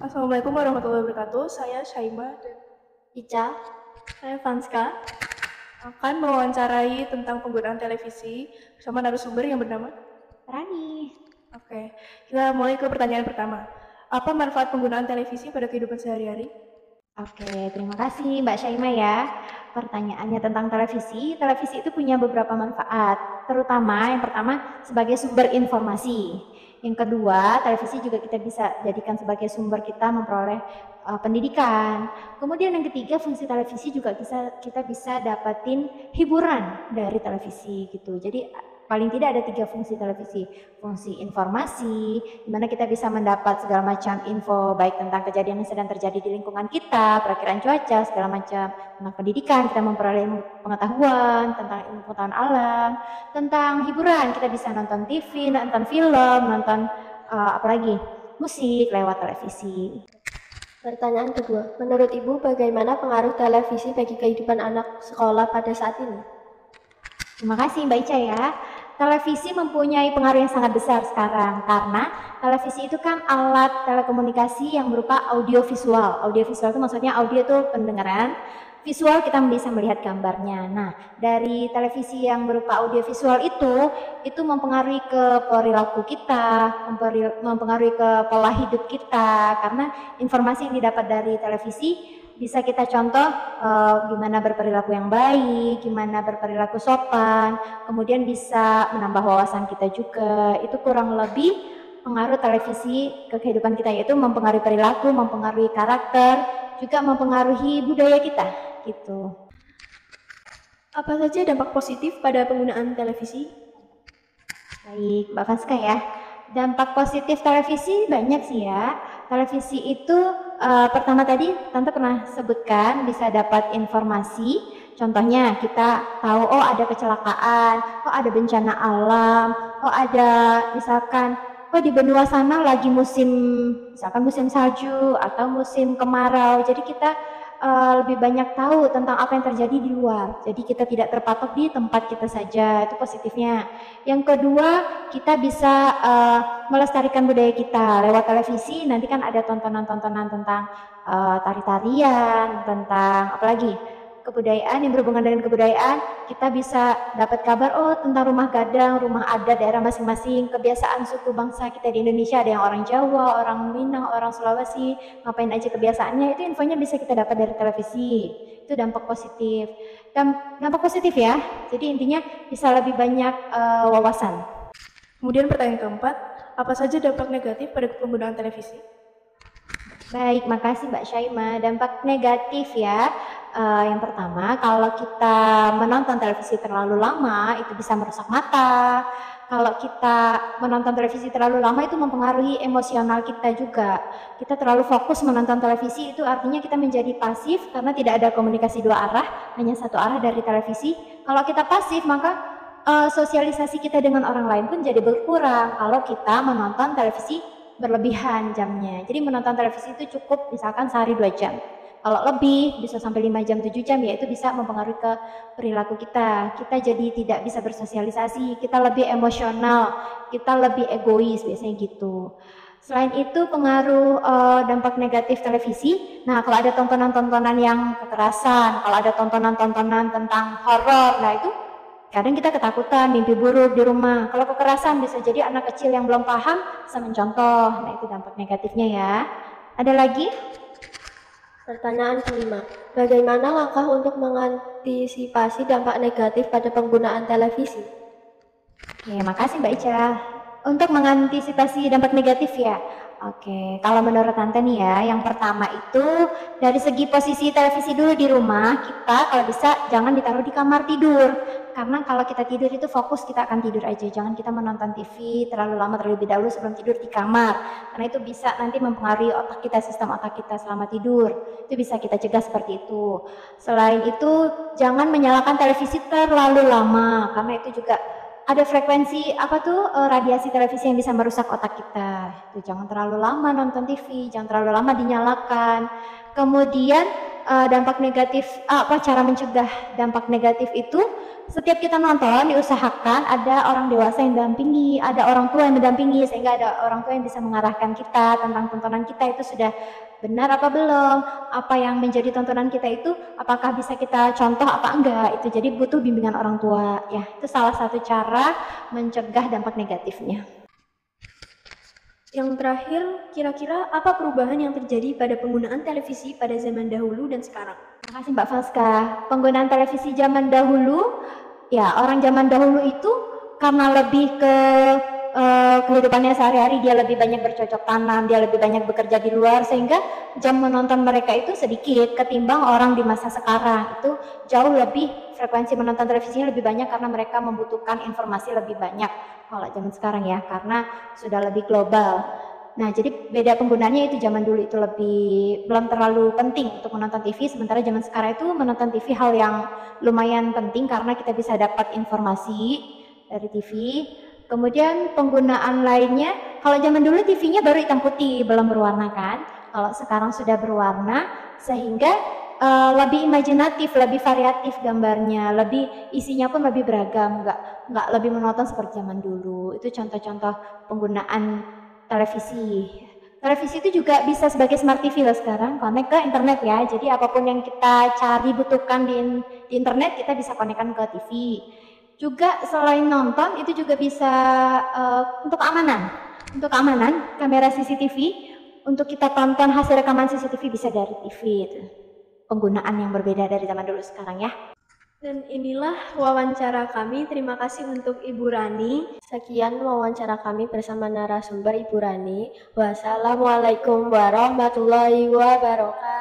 Assalamualaikum warahmatullahi wabarakatuh. Saya Syaima dan Ica, saya Vanska akan mewawancarai tentang penggunaan televisi bersama narasumber yang bernama. Rani. Oke, kita mulai ke pertanyaan pertama. Apa manfaat penggunaan televisi pada kehidupan sehari-hari? Oke, terima kasih Mbak Syaima ya. Pertanyaannya tentang televisi. Televisi itu punya beberapa manfaat, terutama yang pertama sebagai sumber informasi. Yang kedua, televisi juga kita bisa jadikan sebagai sumber kita memperoleh pendidikan. Kemudian yang ketiga, fungsi televisi juga kita bisa dapatin hiburan dari televisi gitu. Jadi paling tidak ada 3 fungsi televisi. Fungsi informasi, di mana kita bisa mendapat segala macam info baik tentang kejadian yang sedang terjadi di lingkungan kita, perakiraan cuaca, segala macam. Tentang pendidikan, kita memperoleh pengetahuan tentang ilmu pengetahuan alam. Tentang hiburan, kita bisa nonton TV, nonton film, nonton apalagi musik lewat televisi. Pertanyaan kedua, menurut Ibu bagaimana pengaruh televisi bagi kehidupan anak sekolah pada saat ini? Terima kasih Mbak Ica ya. Televisi mempunyai pengaruh yang sangat besar sekarang karena televisi itu kan alat telekomunikasi yang berupa audio visual. Audio visual itu maksudnya audio itu pendengaran, visual kita bisa melihat gambarnya. Nah, dari televisi yang berupa audio visual itu mempengaruhi ke perilaku kita, mempengaruhi ke pola hidup kita karena informasi yang didapat dari televisi bisa kita contoh gimana berperilaku yang baik, gimana berperilaku sopan, kemudian bisa menambah wawasan kita juga. Itu kurang lebih pengaruh televisi ke kehidupan kita, yaitu mempengaruhi perilaku, mempengaruhi karakter, juga mempengaruhi budaya kita gitu. Apa saja dampak positif pada penggunaan televisi? Baik, Mbak Vanska ya. Dampak positif televisi banyak sih ya. Televisi itu pertama tadi Tante pernah sebutkan bisa dapat informasi. Contohnya kita tahu oh ada kecelakaan, oh ada bencana alam, oh ada misalkan oh di benua sana lagi misalkan musim salju atau musim kemarau. Jadi kita lebih banyak tahu tentang apa yang terjadi di luar. Jadi kita tidak terpatok di tempat kita saja, itu positifnya. Yang kedua, kita bisa melestarikan budaya kita lewat televisi. Nanti kan ada tontonan-tontonan tentang tari-tarian, tentang apalagi kebudayaan yang berhubungan dengan kebudayaan. Kita bisa dapat kabar oh tentang rumah gadang, rumah adat daerah masing-masing, kebiasaan suku bangsa kita di Indonesia. Ada yang orang Jawa, orang Minang, orang Sulawesi, ngapain aja kebiasaannya, itu infonya bisa kita dapat dari televisi. Itu dampak positif. Dampak positif ya, jadi intinya bisa lebih banyak wawasan. Kemudian pertanyaan keempat, apa saja dampak negatif pada penggunaan televisi? Baik, makasih Mbak Syaima. Dampak negatif ya, yang pertama kalau kita menonton televisi terlalu lama itu bisa merusak mata. Kalau kita menonton televisi terlalu lama itu mempengaruhi emosional kita juga. Kita terlalu fokus menonton televisi itu artinya kita menjadi pasif karena tidak ada komunikasi dua arah, hanya satu arah dari televisi. Kalau kita pasif maka sosialisasi kita dengan orang lain pun jadi berkurang kalau kita menonton televisi berlebihan jamnya. Jadi menonton televisi itu cukup misalkan sehari 2 jam. Kalau lebih bisa sampai 5 jam 7 jam ya itu bisa mempengaruhi ke perilaku kita. Kita jadi tidak bisa bersosialisasi, kita lebih emosional, kita lebih egois biasanya gitu. Selain itu pengaruh dampak negatif televisi. Nah, kalau ada tontonan-tontonan yang kekerasan, kalau ada tontonan-tontonan tentang horor, nah itu kadang kita ketakutan, mimpi buruk di rumah. Kalau kekerasan bisa jadi anak kecil yang belum paham bisa mencontoh. Nah, itu dampak negatifnya ya. Ada lagi? Pertanyaan kelima, bagaimana langkah untuk mengantisipasi dampak negatif pada penggunaan televisi? Oke, makasih Mbak Ica. Untuk mengantisipasi dampak negatif ya. Oke, kalau menurut Tante nih ya, yang pertama itu dari segi posisi televisi dulu di rumah, kita kalau bisa jangan ditaruh di kamar tidur. Karena kalau kita tidur itu fokus kita akan tidur aja, jangan kita menonton TV terlalu lama terlebih dahulu sebelum tidur di kamar. Karena itu bisa nanti mempengaruhi otak kita, sistem otak kita selama tidur. Itu bisa kita cegah seperti itu. Selain itu, jangan menyalakan televisi terlalu lama, karena itu juga ada frekuensi radiasi televisi yang bisa merusak otak kita. Itu jangan terlalu lama nonton TV, jangan terlalu lama dinyalakan. Kemudian dampak negatif cara mencegah dampak negatif itu setiap kita nonton diusahakan ada orang dewasa yang dampingi, ada orang tua yang mendampingi sehingga ada orang tua yang bisa mengarahkan kita tentang tontonan kita itu sudah benar apa belum, apa yang menjadi tontonan kita itu apakah bisa kita contoh apa enggak, itu jadi butuh bimbingan orang tua ya. Itu salah satu cara mencegah dampak negatifnya. Yang terakhir, kira-kira apa perubahan yang terjadi pada penggunaan televisi pada zaman dahulu dan sekarang? Terima kasih Mbak Falska. Penggunaan televisi zaman dahulu, ya orang zaman dahulu itu karena lebih ke kehidupannya sehari-hari, dia lebih banyak bercocok tanam, dia lebih banyak bekerja di luar, sehingga jam menonton mereka itu sedikit ketimbang orang di masa sekarang. Itu jauh lebih, frekuensi menonton televisinya lebih banyak karena mereka membutuhkan informasi lebih banyak kalau zaman sekarang ya, karena sudah lebih global. Nah, jadi beda penggunaannya itu zaman dulu itu belum terlalu penting untuk menonton TV, sementara zaman sekarang itu menonton TV hal yang lumayan penting karena kita bisa dapat informasi dari TV. Kemudian penggunaan lainnya, kalau zaman dulu TV-nya baru hitam putih, belum berwarna kan. Kalau sekarang sudah berwarna, sehingga lebih imajinatif, lebih variatif gambarnya, isinya pun lebih beragam, nggak lebih monoton seperti zaman dulu. Itu contoh-contoh penggunaan televisi. Televisi itu juga bisa sebagai smart TV loh sekarang, connect ke internet ya. Jadi apapun yang kita cari, butuhkan di internet, kita bisa konekkan ke TV. Juga selain nonton itu juga bisa untuk keamanan kamera CCTV, untuk kita tonton hasil rekaman CCTV bisa dari TV itu. Penggunaan yang berbeda dari zaman dulu sekarang ya. Dan inilah wawancara kami. Terima kasih untuk Ibu Rani. Sekian wawancara kami bersama narasumber Ibu Rani. Wassalamualaikum warahmatullahi wabarakatuh.